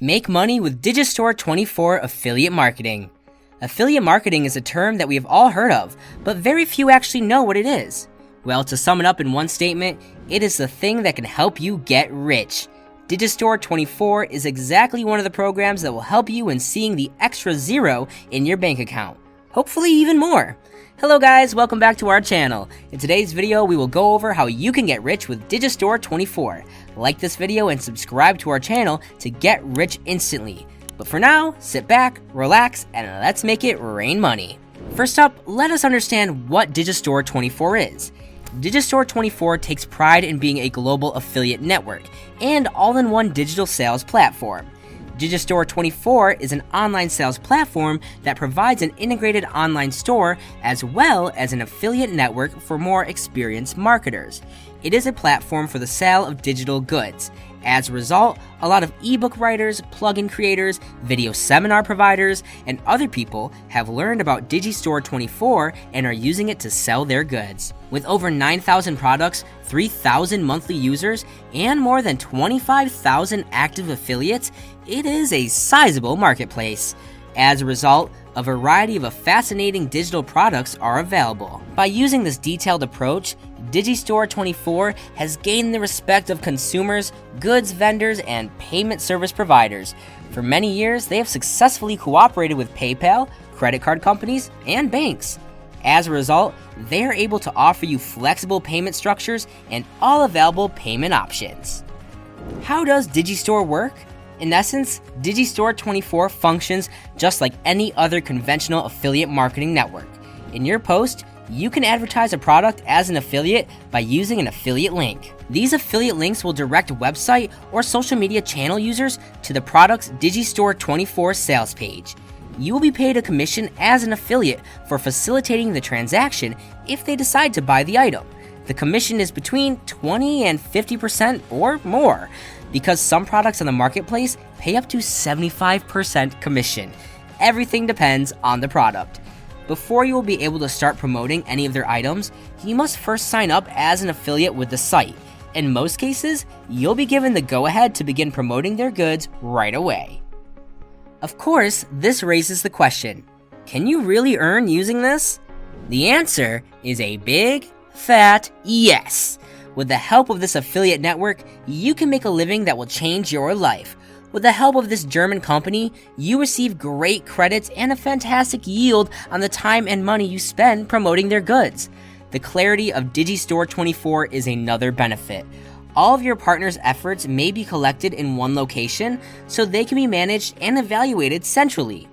Make money with Digistore24 affiliate marketing. Affiliate marketing is a term that we have all heard of, but very few actually know what it is. Well, to sum it up in one statement, it is the thing that can help you get rich. Digistore24 is exactly one of the programs that will help you in seeing the extra zero in your bank account. Hopefully even more. Hello guys, welcome back to our channel. In today's video, we will go over how you can get rich with Digistore24. Like this video and subscribe to our channel to get rich instantly. But for now, sit back, relax, and let's make it rain money. First up, let us understand what Digistore24 is. Digistore24 takes pride in being a global affiliate network and all-in-one digital sales platform. Digistore24 is an online sales platform that provides an integrated online store as well as an affiliate network for more experienced marketers. It is a platform for the sale of digital goods. As a result, a lot of ebook writers, plugin creators, video seminar providers, and other people have learned about Digistore24 and are using it to sell their goods. With over 9,000 products, 3,000 monthly users, and more than 25,000 active affiliates, it is a sizable marketplace. As a result, a variety of fascinating digital products are available. By using this detailed approach, Digistore24 has gained the respect of consumers, goods vendors, and payment service providers. For many years, they have successfully cooperated with PayPal, credit card companies, and banks. As a result, they are able to offer you flexible payment structures and all available payment options. How does Digistore work? In essence, Digistore24 functions just like any other conventional affiliate marketing network. In your post, you can advertise a product as an affiliate by using an affiliate link. These affiliate links will direct website or social media channel users to the product's Digistore24 sales page. You will be paid a commission as an affiliate for facilitating the transaction if they decide to buy the item. The commission is between 20 and 50% or more, because some products on the marketplace pay up to 75% commission. Everything depends on the product. Before you will be able to start promoting any of their items, you must first sign up as an affiliate with the site. In most cases, you'll be given the go-ahead to begin promoting their goods right away. Of course, this raises the question, can you really earn using this? The answer is a big, fat yes. With the help of this affiliate network, you can make a living that will change your life. With the help of this German company, you receive great credits and a fantastic yield on the time and money you spend promoting their goods. The clarity of Digistore24 is another benefit. All of your partners' efforts may be collected in one location, so they can be managed and evaluated centrally.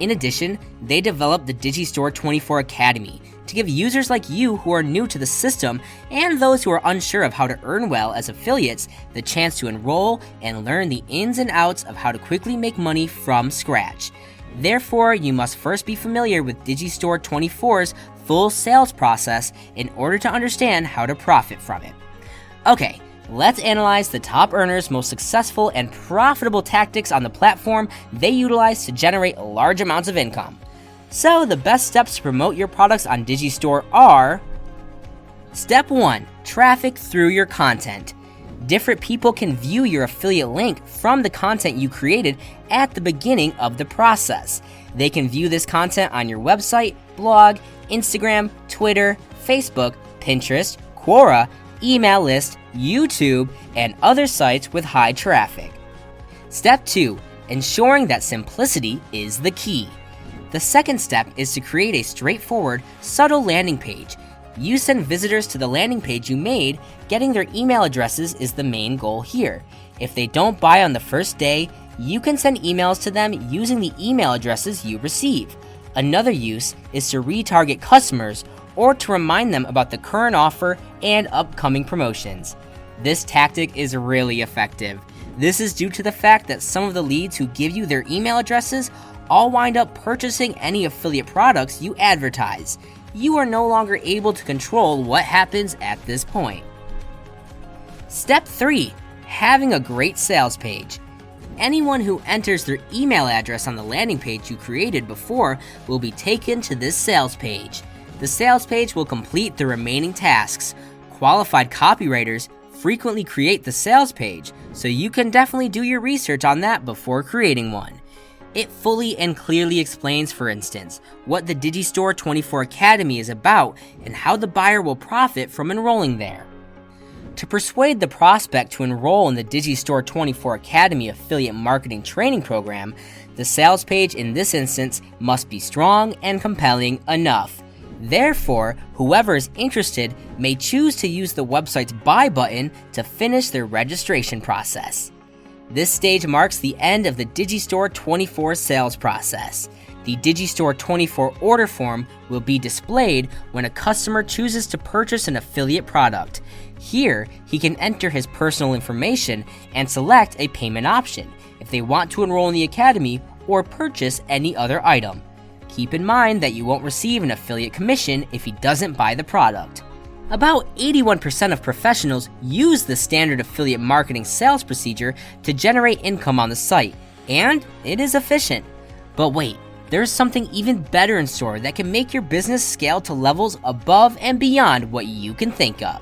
In addition, they developed the Digistore24 Academy to give users like you who are new to the system and those who are unsure of how to earn well as affiliates the chance to enroll and learn the ins and outs of how to quickly make money from scratch. Therefore, you must first be familiar with Digistore24's full sales process in order to understand how to profit from it. Okay, let's analyze the top earners' most successful and profitable tactics on the platform they utilize to generate large amounts of income. So the best steps to promote your products on Digistore are: Step 1. Traffic through your content. Different people can view your affiliate link from the content you created at the beginning of the process. They can view this content on your website, blog, Instagram, Twitter, Facebook, Pinterest, Quora, email list, YouTube, and other sites with high traffic. Step 2. Ensuring that simplicity is the key. The second step is to create a straightforward, subtle landing page. You send visitors to the landing page you made. Getting their email addresses is the main goal here. If they don't buy on the first day, you can send emails to them using the email addresses you receive. Another use is to retarget customers or to remind them about the current offer and upcoming promotions. This tactic is really effective. This is due to the fact that some of the leads who give you their email addresses all wind up purchasing any affiliate products you advertise. You are no longer able to control what happens at this point. Step 3. Having a great sales page. Anyone who enters their email address on the landing page you created before will be taken to this sales page. The sales page will complete the remaining tasks. Qualified copywriters, frequently create the sales page, so you can definitely do your research on that before creating one. It fully and clearly explains, for instance, what the Digistore24 Academy is about and how the buyer will profit from enrolling there. To persuade the prospect to enroll in the Digistore24 Academy affiliate marketing training program, the sales page in this instance must be strong and compelling enough. Therefore, whoever is interested may choose to use the website's buy button to finish their registration process. This stage marks the end of the Digistore24 sales process. The Digistore24 order form will be displayed when a customer chooses to purchase an affiliate product. Here, he can enter his personal information and select a payment option if they want to enroll in the academy or purchase any other item. Keep in mind that you won't receive an affiliate commission if he doesn't buy the product. About 81% of professionals use the standard affiliate marketing sales procedure to generate income on the site, and it is efficient. But wait, there's something even better in store that can make your business scale to levels above and beyond what you can think of.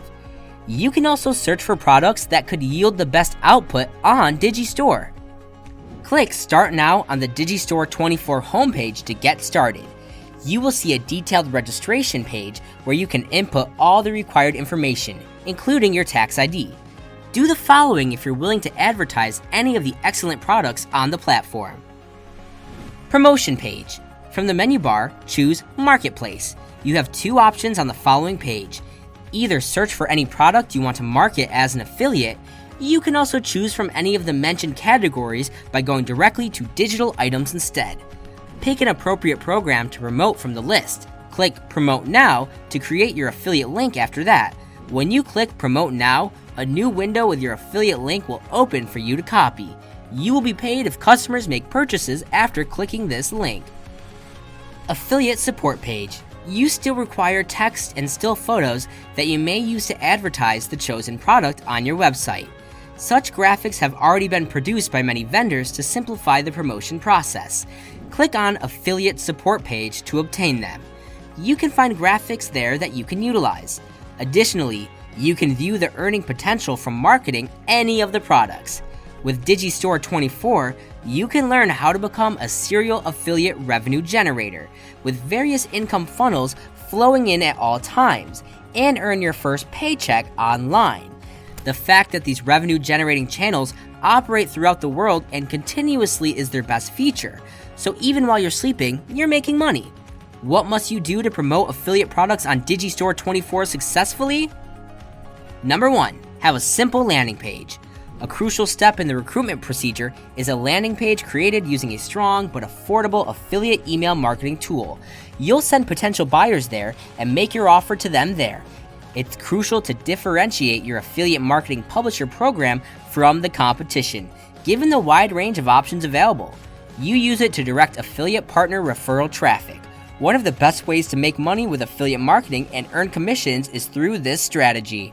You can also search for products that could yield the best output on Digistore. Click Start Now on the Digistore24 homepage to get started. You will see a detailed registration page where you can input all the required information, including your tax ID. Do the following if you're willing to advertise any of the excellent products on the platform. Promotion page. From the menu bar, choose Marketplace. You have two options on the following page. Either search for any product you want to market as an affiliate. You can also choose from any of the mentioned categories by going directly to digital items instead. Pick an appropriate program to promote from the list. Click Promote Now to create your affiliate link after that. When you click Promote Now, a new window with your affiliate link will open for you to copy. You will be paid if customers make purchases after clicking this link. Affiliate support page. You still require text and still photos that you may use to advertise the chosen product on your website. Such graphics have already been produced by many vendors to simplify the promotion process. Click on Affiliate Support page to obtain them. You can find graphics there that you can utilize. Additionally, you can view the earning potential from marketing any of the products. With Digistore24, you can learn how to become a serial affiliate revenue generator with various income funnels flowing in at all times and earn your first paycheck online. The fact that these revenue generating channels operate throughout the world and continuously is their best feature, so even while you're sleeping, you're making money. What must you do to promote affiliate products on Digistore24 successfully? Number 1, have a simple landing page. A crucial step in the recruitment procedure is a landing page created using a strong but affordable affiliate email marketing tool. You'll send potential buyers there and make your offer to them there. It's crucial to differentiate your affiliate marketing publisher program from the competition, given the wide range of options available. You use it to direct affiliate partner referral traffic. One of the best ways to make money with affiliate marketing and earn commissions is through this strategy.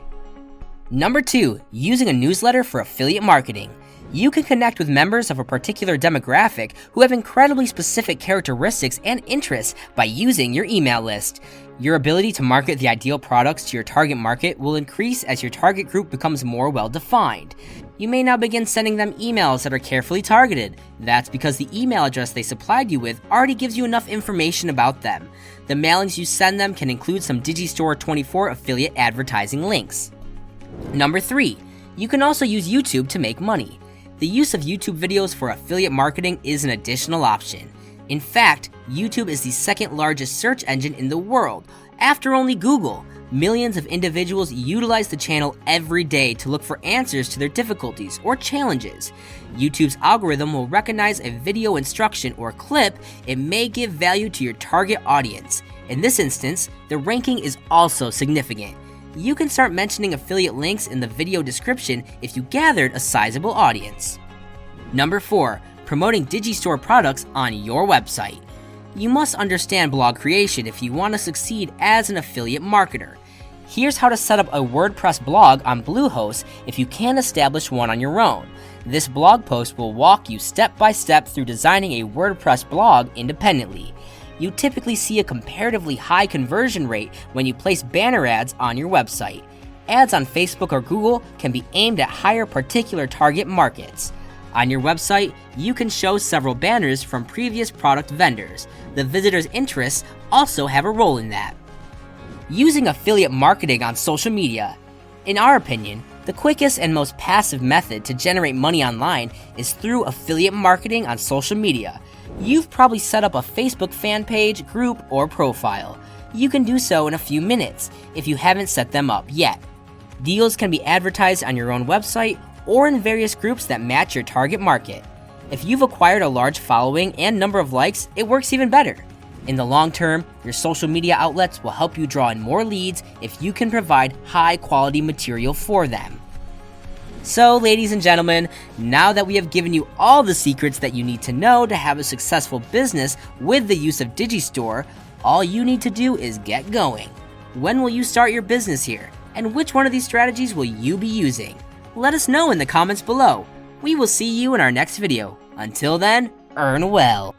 Number 2, using a newsletter for affiliate marketing. You can connect with members of a particular demographic who have incredibly specific characteristics and interests by using your email list. Your ability to market the ideal products to your target market will increase as your target group becomes more well-defined. You may now begin sending them emails that are carefully targeted. That's because the email address they supplied you with already gives you enough information about them. The mailings you send them can include some Digistore24 affiliate advertising links. Number 3, you can also use YouTube to make money. The use of YouTube videos for affiliate marketing is an additional option. In fact, YouTube is the second largest search engine in the world, after only Google. Millions of individuals utilize the channel every day to look for answers to their difficulties or challenges. YouTube's algorithm will recognize a video instruction or clip it may give value to your target audience. In this instance, the ranking is also significant. You can start mentioning affiliate links in the video description if you gathered a sizable audience. Number 4, promoting Digistore products on your website. You must understand blog creation if you want to succeed as an affiliate marketer. Here's how to set up a WordPress blog on Bluehost if you can't establish one on your own. This blog post will walk you step by step through designing a WordPress blog independently. You typically see a comparatively high conversion rate when you place banner ads on your website. Ads on Facebook or Google can be aimed at higher particular target markets. On your website, you can show several banners from previous product vendors. The visitor's interests also have a role in that. Using affiliate marketing on social media. In our opinion, the quickest and most passive method to generate money online is through affiliate marketing on social media. You've probably set up a Facebook fan page, group, or profile. You can do so in a few minutes if you haven't set them up yet. Deals can be advertised on your own website or in various groups that match your target market. If you've acquired a large following and number of likes, it works even better. In the long term, your social media outlets will help you draw in more leads if you can provide high quality material for them. So, ladies and gentlemen, now that we have given you all the secrets that you need to know to have a successful business with the use of Digistore, all you need to do is get going. When will you start your business here? And which one of these strategies will you be using? Let us know in the comments below. We will see you in our next video. Until then, earn well.